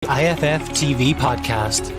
IFF TV podcast.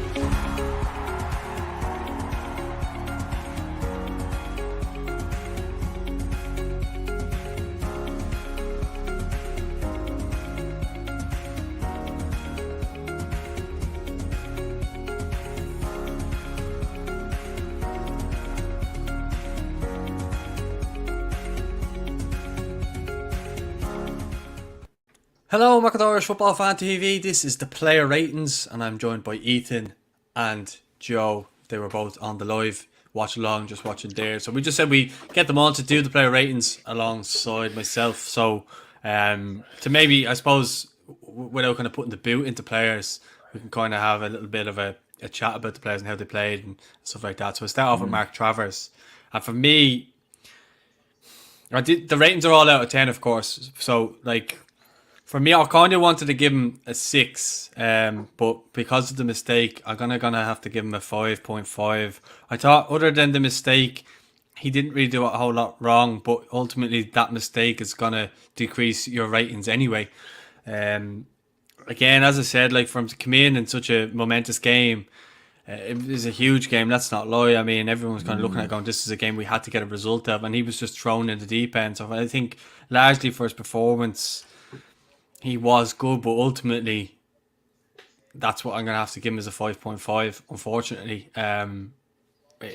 Hello, Macadorish Football Fan TV. This is the player ratings, and I'm joined by Ethan and Joe. They were both on the live watch along, just watching there. So we just said we get them on to do the player ratings alongside myself. So to maybe, I suppose, without kind of putting the boot into players, we can kind of have a little bit of a chat about the players and how they played and stuff like that. So we'll start off with Mark Travers. And for me, the ratings are all out of 10, of course. So, like, for me, I kind of wanted to give him a 6, but because of the mistake, I'm gonna have to give him a 5.5. I thought, other than the mistake, he didn't really do a whole lot wrong, but ultimately that mistake is gonna decrease your ratings anyway. Again, as I said, like, from to come in such a momentous game, it was a huge game. Let's not lie. I mean, everyone was kind of looking at it going, this is a game we had to get a result of, and he was just thrown in the deep end. So I think largely for his performance, he was good, but ultimately, that's what I'm going to have to give him as a 5.5. Unfortunately,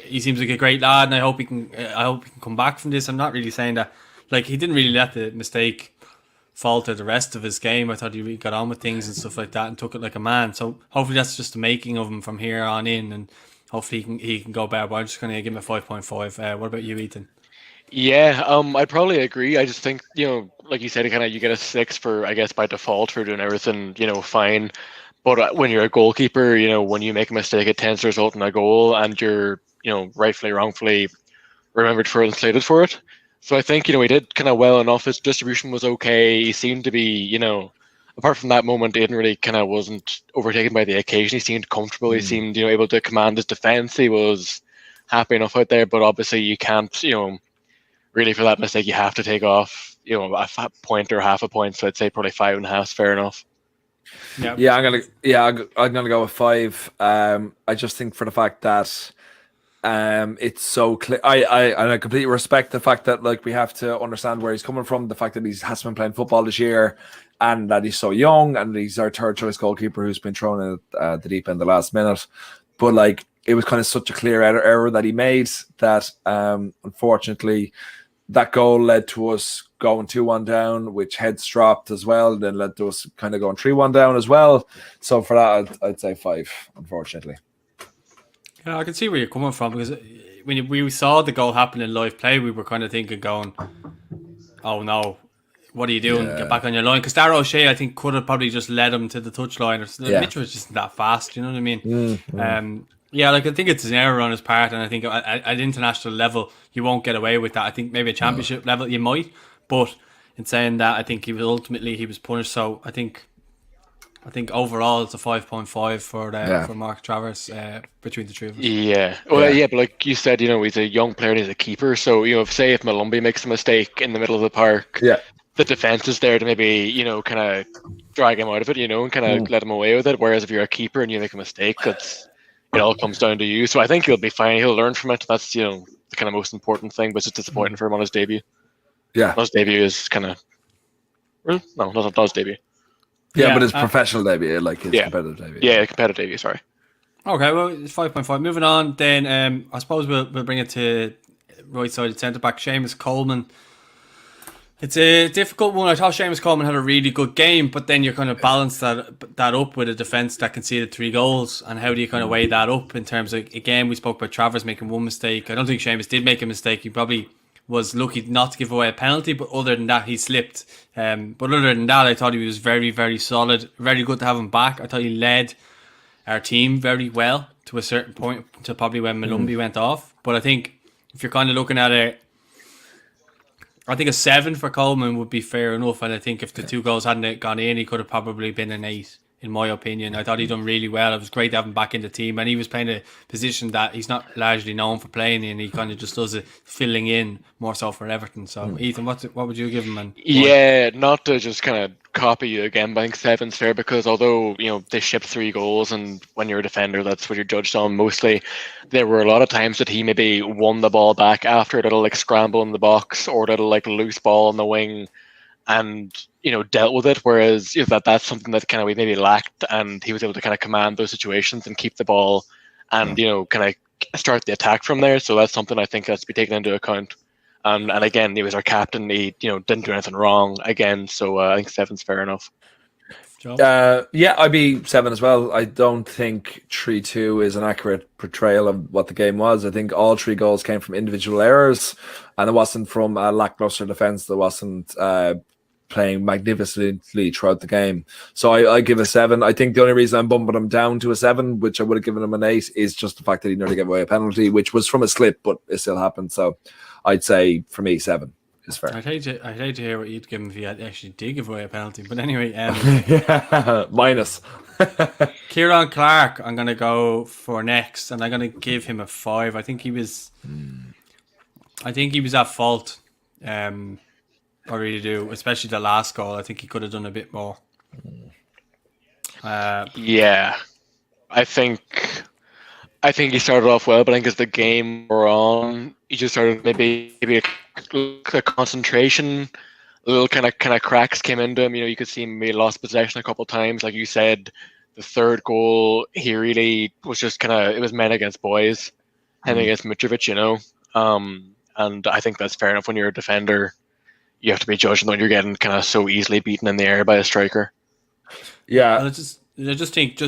he seems like a great lad, and I hope he can. I hope he can come back from this. I'm not really saying that, like, he didn't really let the mistake falter the rest of his game. I thought he really got on with things and stuff like that, and took it like a man. So hopefully, that's just the making of him from here on in, and hopefully he can go better. But I'm just going to give him a 5.5. What about you, Ethan? Yeah, I'd probably agree. I just think, like you said, you get a 6 for, I guess, by default for doing everything, fine. But when you're a goalkeeper, when you make a mistake, it tends to result in a goal, and you're, rightfully, wrongfully remembered for it and slated for it. So I think, he did kind of well enough. His distribution was okay. He seemed to be, apart from that moment, he didn't really wasn't overtaken by the occasion. He seemed comfortable. He seemed, able to command his defense. He was happy enough out there, but obviously you can't, really, for that mistake, you have to take off, a point or half a point. So I'd say probably 5.5 is fair enough. Yeah, I'm gonna go with 5. I just think for the fact that it's so clear. I completely respect the fact that, like, we have to understand where he's coming from. The fact that he hasn't been playing football this year, and that he's so young, and he's our third choice goalkeeper who's been thrown in at the deep end the last minute. But, like, it was kind of such a clear error that he made that, unfortunately, that goal led to us going 2-1 down, which heads dropped as well, then led to us kind of going 3-1 down as well. So for that, I'd say 5, unfortunately. Yeah, I can see where you're coming from, because when we saw the goal happen in live play, we were kind of thinking, going, oh no, what are you doing? Get back on your line. Because Darragh O'Shea, I think, could have probably just led him to the touchline. Mitchell was just that fast, you know what I mean? Yeah, like, I think it's an error on his part, and I think at international level you won't get away with that. I think maybe a championship level you might, but in saying that, I think he was punished. So I think overall it's a 5.5 for Mark Travers between the two of us. Yeah, well, yeah, but like you said, he's a young player and he's a keeper. So if Malumbi makes a mistake in the middle of the park, the defense is there to maybe kind of drag him out of it, and kind of let him away with it. Whereas if you're a keeper and you make a mistake, it all comes down to you. So I think he'll be fine. He'll learn from it. That's, the kind of most important thing, but it's just disappointing for him on his debut. Yeah. His debut is kind of... No, not his debut. Yeah, but his professional debut, like his competitive debut. Yeah, competitive debut, sorry. Okay, well, it's 5.5. Moving on, then I suppose we'll bring it to right-sided centre-back, Seamus Coleman. It's a difficult one. I thought Seamus Coleman had a really good game, but then you kind of balance that up with a defence that conceded 3 goals, and how do you kind of weigh that up in terms of, again, we spoke about Travers making one mistake. I don't think Seamus did make a mistake. He probably was lucky not to give away a penalty, but other than that, he slipped. But other than that, I thought he was very, very solid. Very good to have him back. I thought he led our team very well to a certain point, to probably when Malumbi went off. But I think if you're kind of looking at it, I think a 7 for Coleman would be fair enough, and I think if the 2 goals hadn't gone in, he could have probably been an 8. in my opinion. I thought he done really well. It was great to have him back in the team, and he was playing a position that he's not largely known for playing in. He kind of just does it, filling in more so for Everton. So, Ethan, what would you give him? And yeah, not to just kind of copy you again, but I think 7's fair because although they shipped 3 goals, and when you're a defender, that's what you're judged on mostly. There were a lot of times that he maybe won the ball back after a little like scramble in the box or a little like loose ball on the wing, and dealt with it. Whereas that's something that kind of we maybe lacked, and he was able to kind of command those situations and keep the ball, and kind of start the attack from there. So that's something I think has to be taken into account. And again, he was our captain. He didn't do anything wrong again. So I think 7's fair enough. Yeah, I'd be 7 as well. I don't think 3-2 is an accurate portrayal of what the game was. I think all 3 goals came from individual errors, and it wasn't from a lackluster defense that wasn't playing magnificently throughout the game. So I give a 7. I think the only reason I'm bumping him down to a 7, which I would have given him an 8, is just the fact that he nearly gave away a penalty, which was from a slip, but it still happened. So I'd say for me 7 is fair. I'd hate to hear what you'd give him if he actually did give away a penalty. But anyway, minus. Kieran Clark, I'm going to go for next, and I'm going to give him a 5. I think he was at fault. I really do, especially the last goal. I think he could have done a bit more. Yeah, I think he started off well, but I think as the game wore on, he just started maybe a concentration, a little kind of cracks came into him. You could see him maybe lost possession a couple of times. Like you said, the third goal, he really was just it was men against boys, him against Mitrovic, and I think that's fair enough. When you're a defender, you have to be judging when you're getting kind of so easily beaten in the air by a striker. Yeah, I just think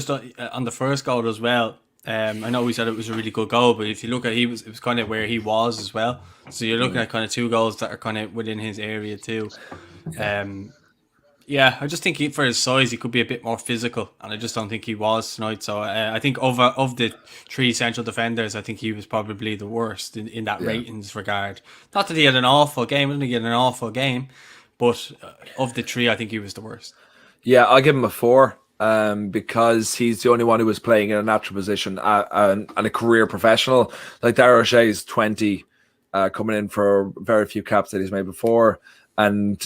on the first goal as well. I know we said it was a really good goal, but if you look at it was kind of where he was as well. So you're looking at kind of 2 goals that are kind of within his area too. Yeah, I just think for his size, he could be a bit more physical, and I just don't think he was tonight. So I think of the 3 central defenders, I think he was probably the worst in that ratings regard. Not that he had an awful game, didn't he? He had an awful game, but of the 3, I think he was the worst. Yeah, I'll give him a 4. Because he's the only one who was playing in a natural position and a career professional. Like Darragh O'Shea's 20, coming in for very few caps that he's made before, and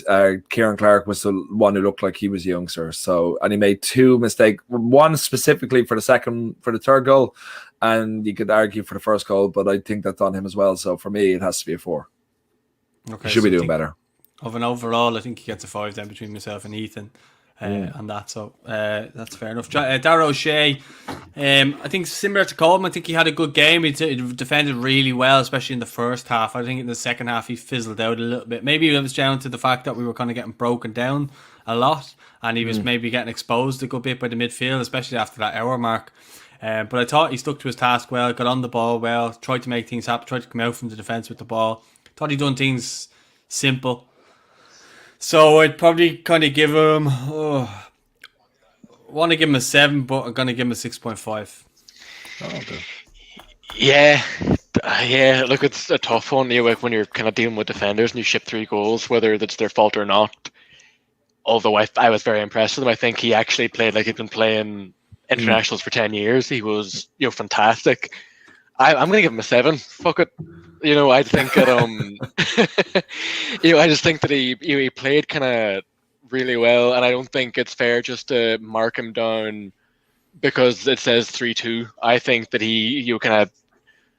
Kieran Clark was the one who looked like he was a youngster. So, and he made 2 mistakes, one specifically for the third goal, and you could argue for the first goal, but I think that's on him as well. So for me, it has to be a 4. Okay, he should be doing better. Of an overall, I think he gets a 5 then between myself and Ethan. On that, so that's fair enough. Darragh O'Shea, I think similar to Coleman, I think he had a good game. He defended really well, especially in the first half. I think in the second half he fizzled out a little bit. Maybe it was down to the fact that we were kind of getting broken down a lot, and he was maybe getting exposed a good bit by the midfield, especially after that hour mark. But I thought he stuck to his task well, got on the ball well, tried to make things happen, tried to come out from the defence with the ball. Thought he'd done things simple. So I'd probably kind of give him, want to give him a 7, but I'm going to give him a 6.5. Oh, okay. Yeah. Look, it's a tough one. When you're kind of dealing with defenders and you ship 3 goals, whether that's their fault or not. Although I was very impressed with him. I think he actually played like he'd been playing internationals for 10 years. He was, fantastic. I'm going to give him a 7. Fuck it. I think that I just think that he played kind of really well, and I don't think it's fair just to mark him down because it says 3-2. I think that he kind of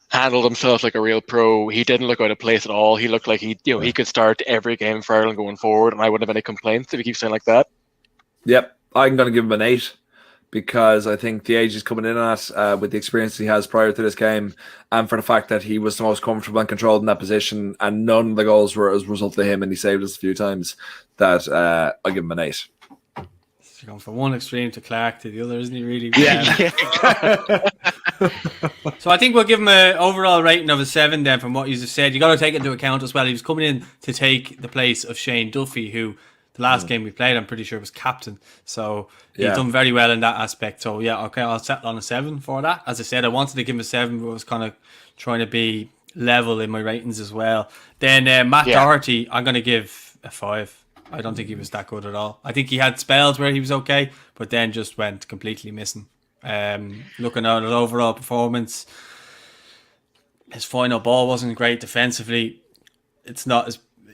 handled himself like a real pro. He didn't look out of place at all. He looked like he could start every game for Ireland going forward, and I wouldn't have any complaints if he keeps saying like that. Yep, I'm going to give him an 8. Because I think the age is coming in at with the experience he has prior to this game, and for the fact that he was the most comfortable and controlled in that position, and none of the goals were as a result of him, and he saved us a few times, that I'll give him an 8. He's going from one extreme to Clark to the other, isn't he, really? So I think we'll give him an overall rating of a 7 then from what you just said. You got to take into account as well, he was coming in to take the place of Shane Duffy, who the last game we played, I'm pretty sure was captain. So he's done very well in that aspect. So yeah, okay, I'll settle on a 7 for that. As I said, I wanted to give him a 7, but I was kind of trying to be level in my ratings as well. Then Matt Doherty, I'm going to give a 5. I don't think he was that good at all. I think he had spells where he was okay, but then just went completely missing. Looking at his overall performance, his final ball wasn't great defensively. It's not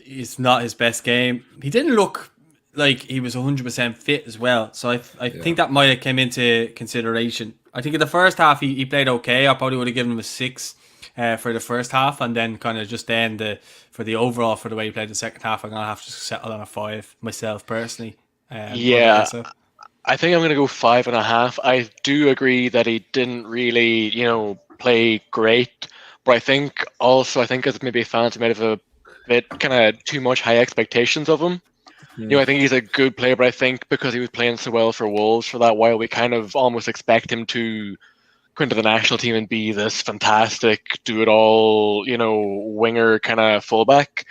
his best game. He didn't look like he was 100% fit as well. So I think that might have came into consideration. I think in the first half he played okay. I probably would have given him a 6 for the first half, and then kind of just then for the overall for the way he played the second half, I'm gonna have to settle on a 5 myself personally. I think I'm gonna go 5.5. I do agree that he didn't really, play great, but I think as maybe fans might have a bit kind of too much high expectations of him. I think he's a good player, but I think because he was playing so well for Wolves for that while, we kind of almost expect him to go into the national team and be this fantastic, do-it-all, winger kind of fullback,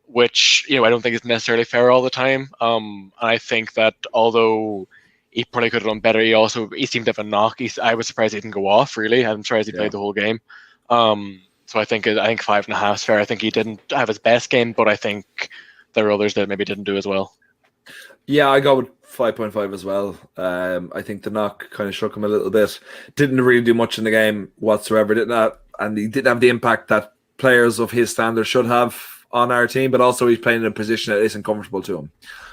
which, I don't think is necessarily fair all the time. And I think that although he probably could have done better, he seemed to have a knock. I was surprised he didn't go off, really. I'm surprised he played the whole game. So I think 5.5 is fair. I think he didn't have his best game, but I think there were others that maybe didn't do as well. Yeah, I go with 5.5 as well. I think the knock kind of shook him a little bit. Didn't really do much in the game whatsoever, and he didn't have the impact that players of his standard should have on our team, but also he's playing in a position that isn't comfortable to him.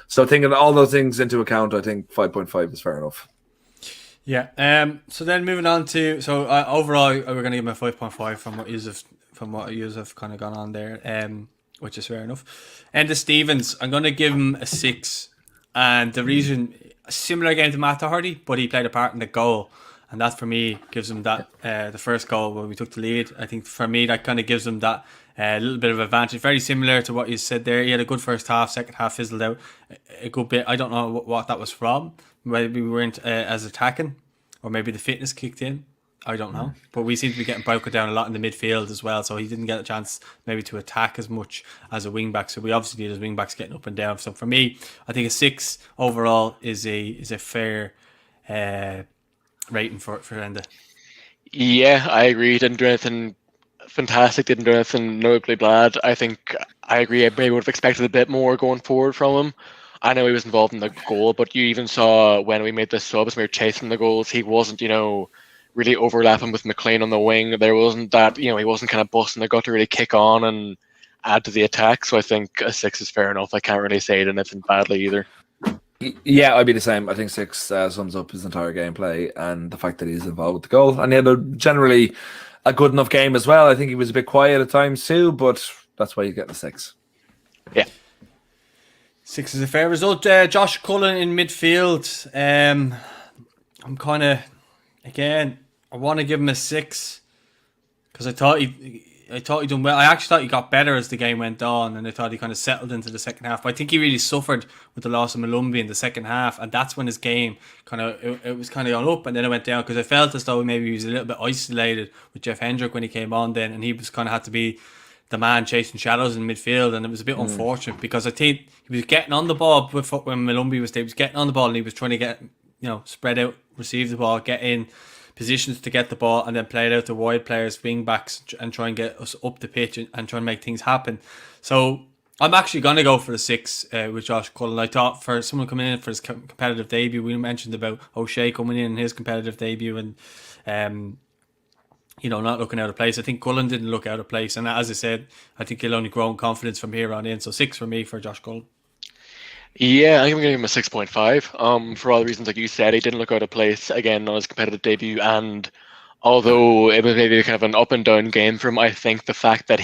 So taking all those things into account, I think 5.5 is fair enough. Yeah. So then moving on to overall, we're going to give him a 5.5 from what you have kind of gone on there, which is fair enough. And the Stevens, I'm going to give him a 6, and the reason, a similar game to Matt Doherty, but he played a part in the goal, and that for me gives him that the first goal when we took the lead. I think for me that kind of gives him that little bit of advantage. Very similar to what you said there. He had a good first half, second half fizzled out a good bit. I don't know what that was from. Maybe we weren't as attacking, or maybe the fitness kicked in. I don't know. But we seem to be getting broken down a lot in the midfield as well, so he didn't get a chance maybe to attack as much as a wing back. So we obviously need his wing backs getting up and down. So for me, I think a 6 overall is a fair rating for Enda. Yeah, I agree. Didn't do anything fantastic, didn't do anything notably bad. I think I agree. I maybe would have expected a bit more going forward from him. I know he was involved in the goal, but you even saw when we made the subs, we were chasing the goals, he wasn't, really overlapping with McLean on the wing. There wasn't that, he wasn't kind of busting the gut to really kick on and add to the attack. So I think a 6 is fair enough. I can't really say it anything badly either. Yeah, I'd be the same. I think 6 sums up his entire gameplay and the fact that he's involved with the goal. And he had generally a good enough game as well. I think he was a bit quiet at times too, but that's why you get the 6. Yeah. 6 is a fair result. Josh Cullen in midfield. I'm kind of, again, I want to give him a 6 because I thought he done well. I actually thought he got better as the game went on, and I thought he kind of settled into the second half. But I think he really suffered with the loss of Malumbi in the second half, and that's when his game it was kind of gone up and then it went down, because I felt as though maybe he was a little bit isolated with Jeff Hendrick when he came on then, and he was kind of had to be the man chasing shadows in midfield, and it was a bit unfortunate because I think he was getting on the ball when Malumbi was there. He was getting on the ball and he was trying to get, spread out, receive the ball, get in positions to get the ball, and then play it out to wide players, wing backs, and try and get us up the pitch and try and make things happen. So I'm actually going to go for the 6 with Josh Cullen. I thought for someone coming in for his competitive debut, we mentioned about O'Shea coming in his competitive debut and not looking out of place. I think Cullen didn't look out of place, and as I said, I think he'll only grow in confidence from here on in. So 6 for me for Josh Cullen. Yeah, I'm going to give him a 6.5. For all the reasons like you said, he didn't look out of place again on his competitive debut, and although it was maybe kind of an up and down game for him, I think the fact that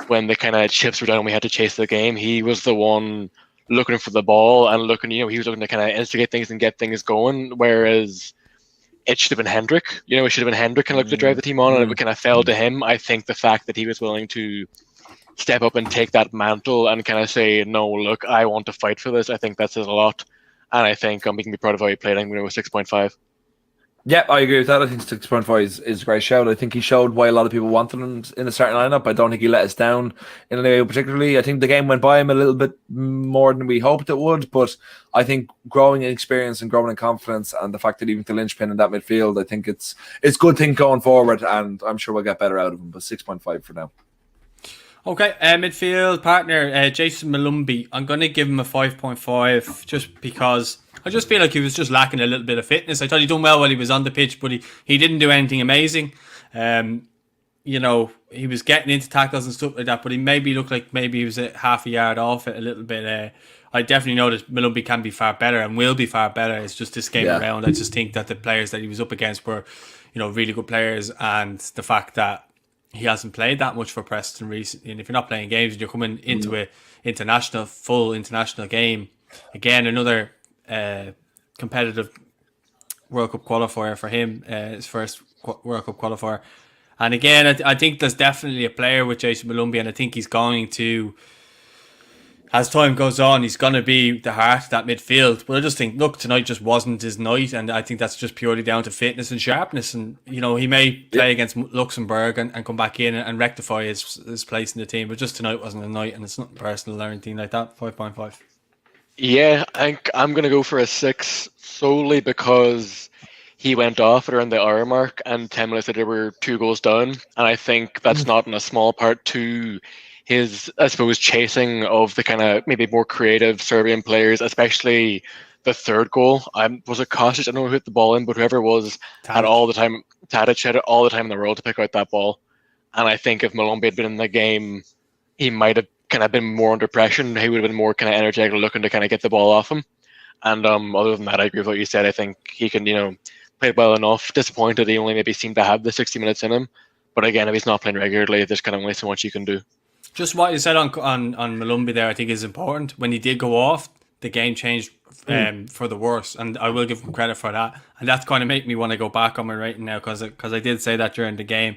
when the kind of chips were down and we had to chase the game, he was the one looking for the ball and looking, he was looking to kind of instigate things and get things going, whereas it should have been Hendrick. It should have been Hendrick kind of looked to drive the team on, and it kind of fell to him. I think the fact that he was willing to step up and take that mantle and kind of say, no, look, I want to fight for this, I think that says a lot. And I think we can be proud of how he played. I'm going to go 6.5. Yeah, I agree with that. I think 6.5 is a great shout. I think he showed why a lot of people wanted him in a certain lineup. I don't think he let us down in any way particularly. I think the game went by him a little bit more than we hoped it would, but I think growing in experience and growing in confidence, and the fact that even the linchpin in that midfield, I think it's a good thing going forward, and I'm sure we'll get better out of him. But 6.5 for now. Okay, midfield partner, Jason Malumbi. I'm going to give him a 5.5 just because I just feel like he was just lacking a little bit of fitness. I thought he done well while he was on the pitch, but he didn't do anything amazing. He was getting into tackles and stuff like that, but he maybe looked like maybe he was a half a yard off it a little bit. I definitely know that Malumbi can be far better and will be far better. It's just this game around. I just think that the players that he was up against were, really good players, and the fact that he hasn't played that much for Preston recently. And if you're not playing games and you're coming into a full international game, again, another competitive World Cup qualifier for him, his first World Cup qualifier. And again, I think there's definitely a player with Jason Malumbi, and I think he's going to, as time goes on, he's going to be the heart of that midfield. But I just think, look, tonight just wasn't his night, and I think that's just purely down to fitness and sharpness. And, he may play against Luxembourg and come back in and rectify his place in the team, but just tonight wasn't a night, and it's nothing personal or anything like that. 5.5. Yeah, I think I'm going to go for a 6 solely because he went off at around the hour mark, and 10 minutes later we're 2 goals down. And I think that's not in a small part to his, I suppose, chasing of the kind of maybe more creative Serbian players, especially the third goal. Was it Kostic? I don't know who hit the ball in, but whoever it was had all the time. Tadic had all the time in the world to pick out that ball. And I think if Malumbi had been in the game, he might have kind of been more under pressure, and he would have been more kind of energetic, looking to kind of get the ball off him. And other than that, I agree with what you said. I think he can, played well enough. Disappointed he only maybe seemed to have the 60 minutes in him. But again, if he's not playing regularly, there's kind of only so much you can do. Just what you said on Malumbi there, I think is important. When he did go off, the game changed for the worse, and I will give him credit for that. And that's kind of make me want to go back on my rating now, because I did say that during the game.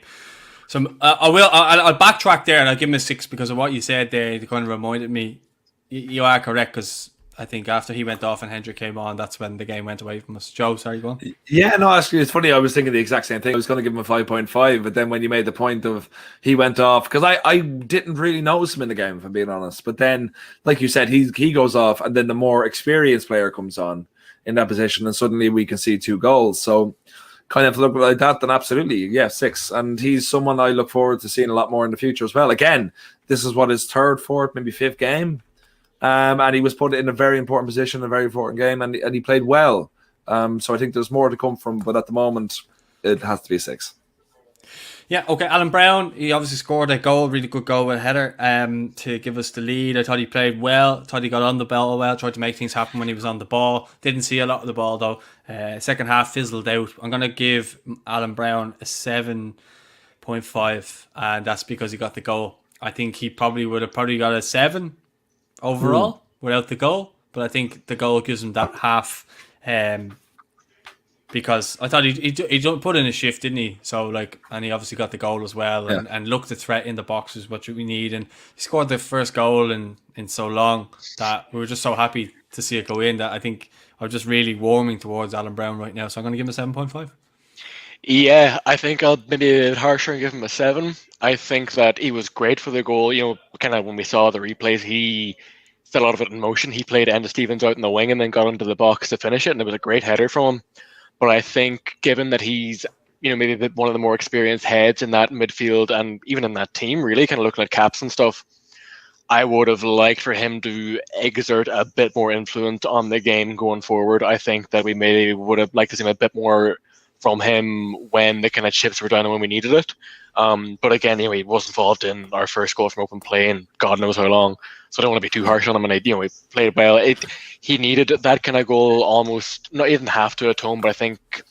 So I'll backtrack there, and I'll give him a 6 because of what you said there. It kind of reminded me. You are correct, because I think after he went off and Hendrick came on, that's when the game went away from us. Joe, sorry, go on. Yeah, no, actually, it's funny. I was thinking the exact same thing. I was going to give him a 5.5, but then when you made the point of he went off, because I didn't really notice him in the game, if I'm being honest. But then, like you said, he goes off, and then the more experienced player comes on in that position, and suddenly we can see 2 goals. So kind of look like that, then absolutely, yeah, 6. And he's someone I look forward to seeing a lot more in the future as well. Again, this is what his 3rd, 4th, maybe 5th game. And he was put in a very important position, a very important game, and he played well. So I think there's more to come from, but at the moment, it has to be a 6. Yeah, okay. Alan Brown, he obviously scored a goal, really good goal with a header to give us the lead. I thought he played well. I thought he got on the ball well, tried to make things happen when he was on the ball. Didn't see a lot of the ball, though. Second half fizzled out. I'm going to give Alan Brown a 7.5, and that's because he got the goal. I think he would have got a 7 overall without the goal, but I think the goal gives him that half, because I thought he put in a shift, didn't he? So and he obviously got the goal as well, and looked the threat in the box is what we need, and he scored the first goal in so long that we were just so happy to see it go in, that I think I'm just really warming towards Alan Brown right now. So I'm going to give him a 7.5. Yeah, I think I'll maybe a bit harsher and give him a 7. I think that he was great for the goal. Kind of when we saw the replays, he set a lot of it in motion. He played Enda Stevens out in the wing and then got into the box to finish it, and it was a great header from him. But I think, given that he's maybe one of the more experienced heads in that midfield and even in that team, really kind of looking at caps and stuff, I would have liked for him to exert a bit more influence on the game going forward. I think that we maybe would have liked to see a bit more from him when the kind of chips were down and when we needed it. But again, he was involved in our first goal from open play in God knows how long. So I don't want to be too harsh on him. And he played well. He needed that kind of goal almost, not even half to atone, but I think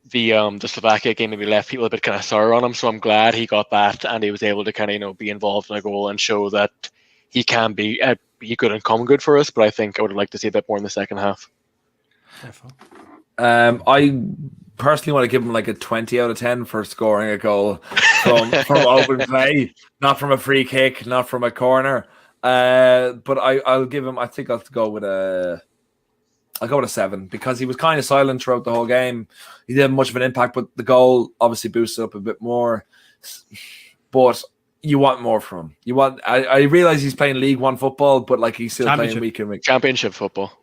the Slovakia game maybe left people a bit kind of sour on him. So I'm glad he got that, and he was able to kind of be involved in a goal and show that he can be good and come good for us. But I think I would have liked to see a bit more in the second half. I personally want to give him like a 20 out of 10 for scoring a goal from open play, not from a free kick, not from a corner. But I'll give him. I think I'll go with a 7 because he was kind of silent throughout the whole game. He didn't have much of an impact, but the goal obviously boosted up a bit more. But you want more from him. I realize he's playing League One football, but he's still playing week in week. Championship football.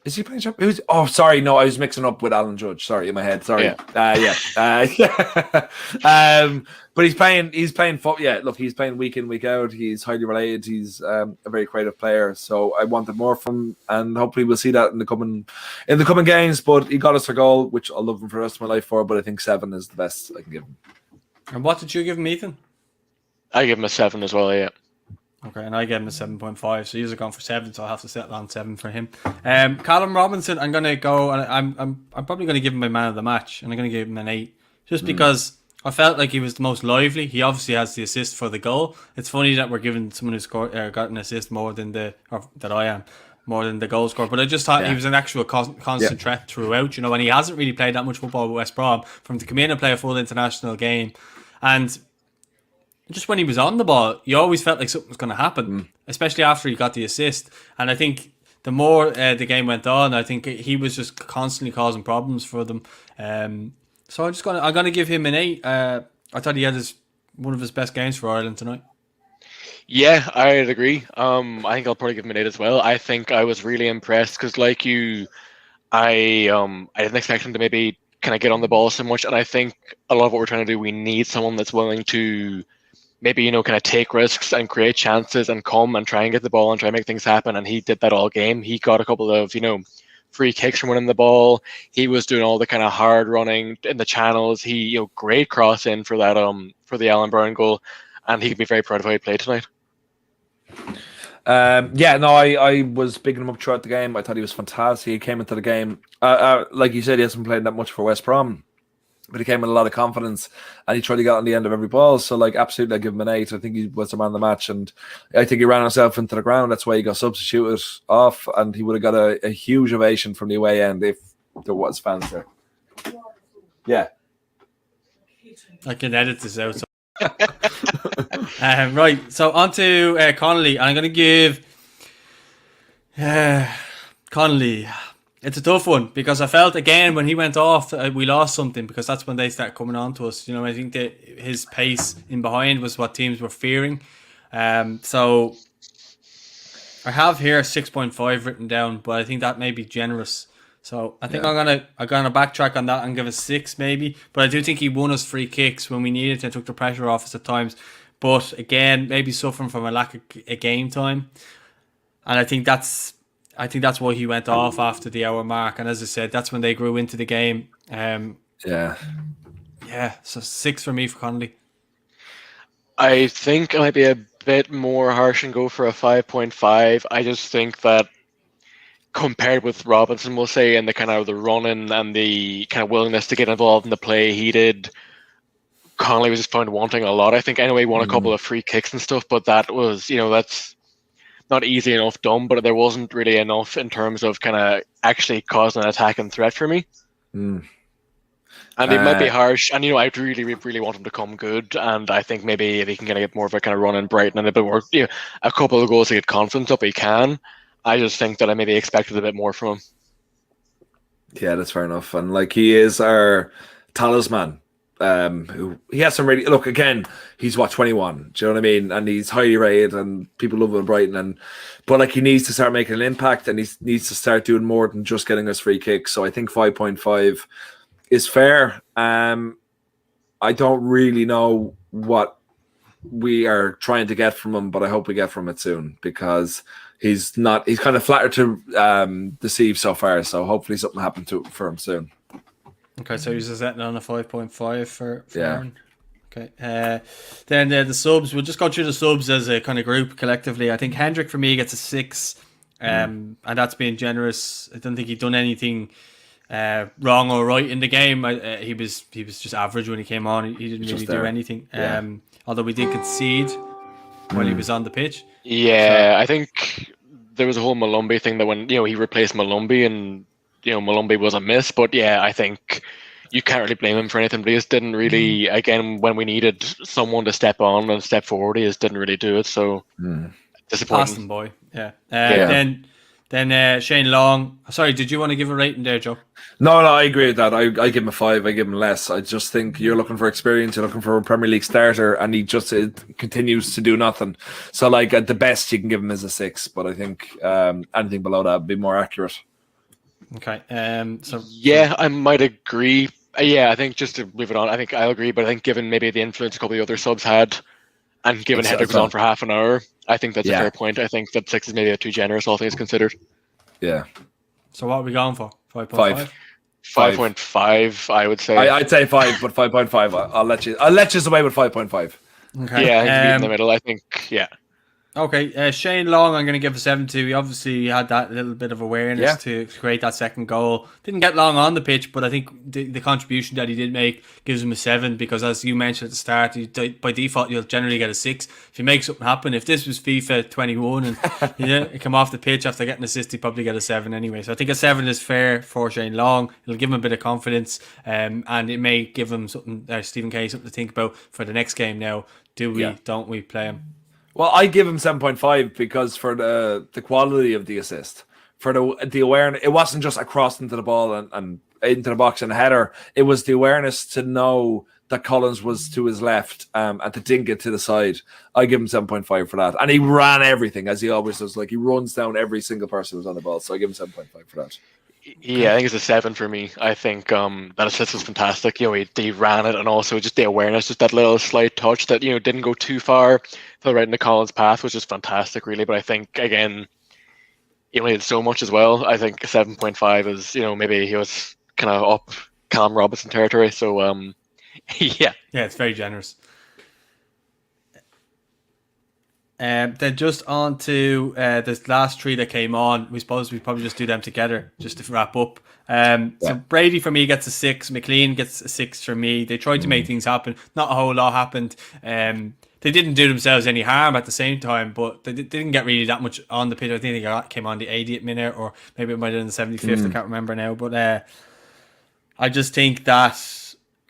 Is he playing? Who's? Oh, sorry, no, I was mixing up with Alan Judge. Sorry, in my head. Sorry. But he's playing. Yeah, look, he's playing week in, week out. He's highly related. He's a very creative player. So I wanted more from him, and hopefully we'll see that in the coming games. But he got us a goal, which I'll love him for the rest of my life for. But I think 7 is the best I can give him. And what did you give him, Ethan? I give him a 7 as well. Yeah. Okay, and I gave him a 7.5. So you've gone for 7, so I'll have to settle on 7 for him. Callum Robinson, I'm gonna go, and I'm probably gonna give him my man of the match, and I'm gonna give him an 8, just because I felt like he was the most lively. He obviously has the assist for the goal. It's funny that we're giving someone who scored got an assist more than that I am more than the goal scorer. But I just thought he was an actual constant threat throughout. And he hasn't really played that much football with West Brom. From to come in and play a full international game, and just when he was on the ball, you always felt like something was going to happen, especially after he got the assist. And I think the more the game went on, I think he was just constantly causing problems for them. So I'm gonna give him an 8. I thought he had one of his best games for Ireland tonight. Yeah, I'd agree. I think I'll probably give him an 8 as well. I think I was really impressed because, like you, I didn't expect him to maybe kind of get on the ball so much, and I think a lot of what we're trying to do, we need someone that's willing to maybe, kind of take risks and create chances and come and try and get the ball and try and make things happen. And he did that all game. He got a couple of, free kicks from winning the ball. He was doing all the kind of hard running in the channels. He, great cross in for that, for the Alan Byrne goal. And he could be very proud of how he played tonight. I was bigging him up throughout the game. I thought he was fantastic. He came into the game, like you said, he hasn't played that much for West Brom, but he came with a lot of confidence, and he tried to get on the end of every ball. So, absolutely, I give him an 8. I think he was the man of the match, and I think he ran himself into the ground. That's why he got substituted off, and he would have got a huge ovation from the away end if there was fans there. Yeah. I can edit this out. Right, so on to Connolly. I'm going to give Connolly. It's a tough one because I felt again when he went off, we lost something because that's when they start coming on to us. I think that his pace in behind was what teams were fearing. So I have here 6.5 written down, but I think that may be generous. So I think I'm gonna backtrack on that and give a 6 maybe. But I do think he won us free kicks when we needed to, took the pressure off us at times. But again, maybe suffering from a lack of a game time, and I think that's why he went off after the hour mark. And as I said, that's when they grew into the game. So 6 for me for Connolly. I think I might be a bit more harsh and go for a 5.5. I just think that compared with Robinson, we'll say, and the kind of the running and the kind of willingness to get involved in the play he did, Connolly was just found wanting a lot. I think anyway, he won a couple of free kicks and stuff, but that was, that's not easy enough done, but there wasn't really enough in terms of kind of actually causing an attack and threat for me. And it might be harsh, and I really, really want him to come good, and I think maybe if he can get more of a kind of run in Brighton and a bit more, a couple of goals to get confidence up, he can. I just think that I maybe expected a bit more from him. Yeah, that's fair enough, and he is our talisman. Who he has some really look again. He's 21. Do you know what I mean? And he's highly rated, and people love him in Brighton. But he needs to start making an impact, and he needs to start doing more than just getting us free kicks. So I think 5.5 is fair. I don't really know what we are trying to get from him, but I hope we get from it soon because he's kind of flattered to deceive so far. So hopefully something happened for him soon. Okay, so he's setting on a 5.5 for Aaron. Okay. Then the subs, we'll just go through the subs as a kind of group collectively. I think Hendrick for me gets a 6, and that's being generous. I don't think he'd done anything wrong or right in the game. He was just average when he came on. He didn't really do anything. Although we did concede while he was on the pitch. Yeah, so I think there was a whole Malumbi thing that when he replaced Malumbi and Malumbi was a miss, but I think you can't really blame him for anything. But he just didn't really, again, when we needed someone to step on and step forward, he just didn't really do it. So disappointing. Awesome boy, Then Shane Long. Sorry, did you want to give a rating there, Joe? No, I agree with that. I give him a 5. I give him less. I just think you're looking for experience. You're looking for a Premier League starter, and he just continues to do nothing. So, at the best you can give him is a 6. But I think anything below that would be more accurate. Okay. So Yeah, I might agree. Yeah, I think just to move it on, I think I'll agree. But I think given maybe the influence a couple of the other subs had, and given Hendrick was on for half an hour, I think that's a fair point. I think that 6 is maybe too generous, all things considered. Yeah. So what are we going for? 5.5? 5.5, I would say. I'd say 5, but 5.5. I'll let you away with 5.5. Okay. Yeah, I think meet in the middle. I think, yeah. Okay, Shane Long, I'm going to give a 7 to. He obviously had that little bit of awareness to create that second goal. Didn't get long on the pitch, but I think the contribution that he did make gives him a 7 because, as you mentioned at the start, by default, you'll generally get a 6 if you make something happen. If this was FIFA 21 and he come off the pitch after getting an assist, he'd probably get a 7 anyway. So I think a 7 is fair for Shane Long. It'll give him a bit of confidence, and it may give him Stephen Kay, something to think about for the next game now. Do we, don't we play him? Well, I give him 7.5 because for the quality of the assist, for the awareness, it wasn't just a cross into the ball and into the box and a header. It was the awareness to know that Collins was to his left and to dink it to the side. I give him 7.5 for that. And he ran everything, as he always does. Like, he runs down every single person who's on the ball. So I give him 7.5 for that. Yeah, I think it's a 7 for me. I think that assist was fantastic. He ran it, and also just the awareness, just that little slight touch that didn't go too far, fell right into Collins' path, which is fantastic, really. But I think again, he only did so much as well. I think 7.5 is maybe he was kind of up Callum Robinson territory. So yeah, it's very generous. Then just on to the last 3 that came on. We suppose we probably just do them together just to wrap up. So Brady for me gets a 6. McLean gets a 6 for me. They tried to make things happen. Not a whole lot happened. They didn't do themselves any harm at the same time, but they didn't get really that much on the pitch. I think they came on the 80th minute, or maybe it might have been the 75th. I can't remember now. But I just think that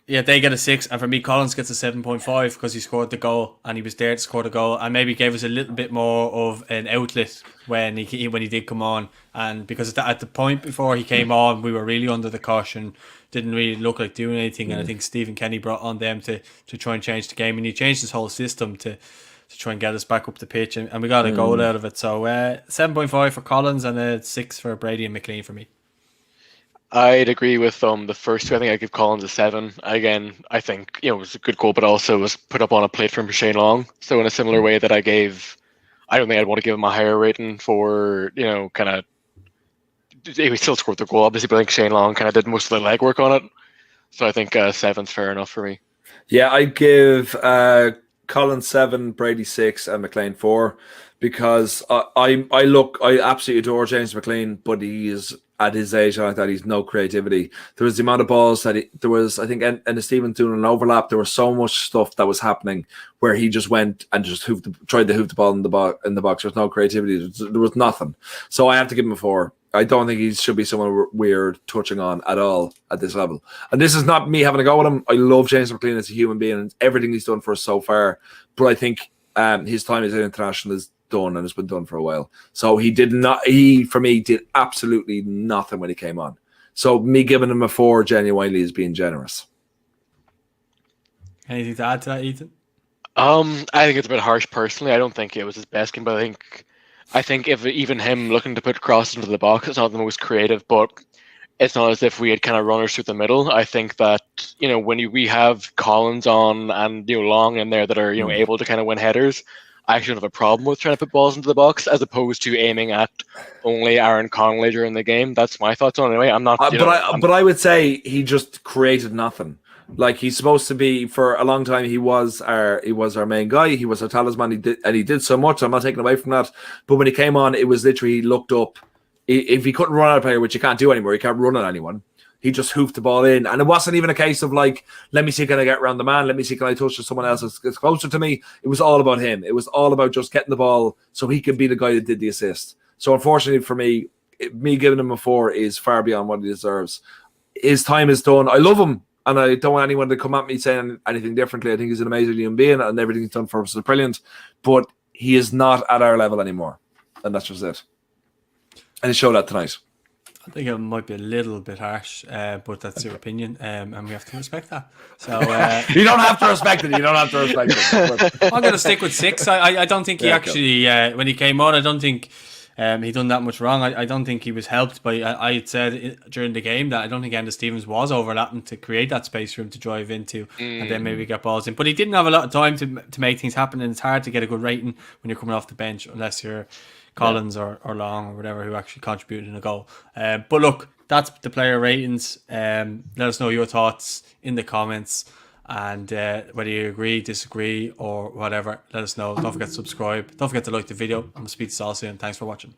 they get a 6, and for me, Collins gets a 7.5 because he scored the goal and he was there to score the goal, and maybe gave us a little bit more of an outlet when he did come on. And because at the point before he came on, we were really under the caution, didn't really look like doing anything, and I think Stephen Kenny brought on them to try and change the game, and he changed his whole system to try and get us back up the pitch, and we got a goal out of it. So 7.5 for Collins and a 6 for Brady and McLean for me. I'd agree with the first 2. I think I'd give Collins a 7. Again, I think it was a good goal, but also was put up on a plate from Shane Long. So in a similar way that I don't think I'd want to give him a higher rating for kind of. He still scored the goal, obviously, but I think Shane Long kind of did most of the legwork on it. So I think 7's fair enough for me. Yeah, I give Collins 7, Brady 6, and McLean 4 because I absolutely adore James McLean, but he is. At his age, like that, he's no creativity. There was the amount of balls that there was, I think, and Stephen doing an overlap. There was so much stuff that was happening where he just went and just tried to hoop the ball in the box. There was no creativity. There was nothing. So I have to give him a 4. I don't think he should be someone we're touching on at all at this level. And this is not me having a go at him. I love James McLean as a human being and everything he's done for us so far. But I think his time as an international is done and has been done for a while. So for me did absolutely nothing when he came on. So me giving him a 4 genuinely is being generous. Anything to add to that, Ethan? I think it's a bit harsh personally. I don't think it was his best game, but I think if even him looking to put crosses into the box, it's not the most creative, but it's not as if we had kind of runners through the middle. I think that when we have Collins on and Long in there that are able to kind of win headers, I actually don't have a problem with trying to put balls into the box as opposed to aiming at only Aaron Connolly during the game. That's my thoughts on it anyway. I'm not. But I would say he just created nothing. Like, he's supposed to be, for a long time, he was our main guy. He was our talisman. He did so much. I'm not taking away from that. But when he came on, it was literally he looked up. If he couldn't run at a player, which you can't do anymore, he can't run at anyone. He just hoofed the ball in. And it wasn't even a case of like, let me see, can I get around the man? Let me see, can I touch to someone else that's closer to me? It was all about him. It was all about just getting the ball so he could be the guy that did the assist. So unfortunately for me giving him a 4 is far beyond what he deserves. His time is done. I love him. And I don't want anyone to come at me saying anything differently. I think he's an amazing human being and everything he's done for us is brilliant. But he is not at our level anymore. And that's just it. And he showed that tonight. I think it might be a little bit harsh, but that's your opinion, and we have to respect that. So you don't have to respect it. You don't have to respect it. I'm going to stick with 6. I don't think he actually, when he came on, I don't think he done that much wrong. I don't think he was helped by. I had said during the game that I don't think Enda Stevens was overlapping to create that space for him to drive into and then maybe get balls in. But he didn't have a lot of time to make things happen, and it's hard to get a good rating when you're coming off the bench unless you're Collins or Long or whatever who actually contributed in a goal. But look, that's the player ratings. Let us know your thoughts in the comments, and whether you agree, disagree, or whatever, let us know. Don't forget to subscribe. Don't forget to like the video. I'm going to speak to you all soon. Thanks for watching.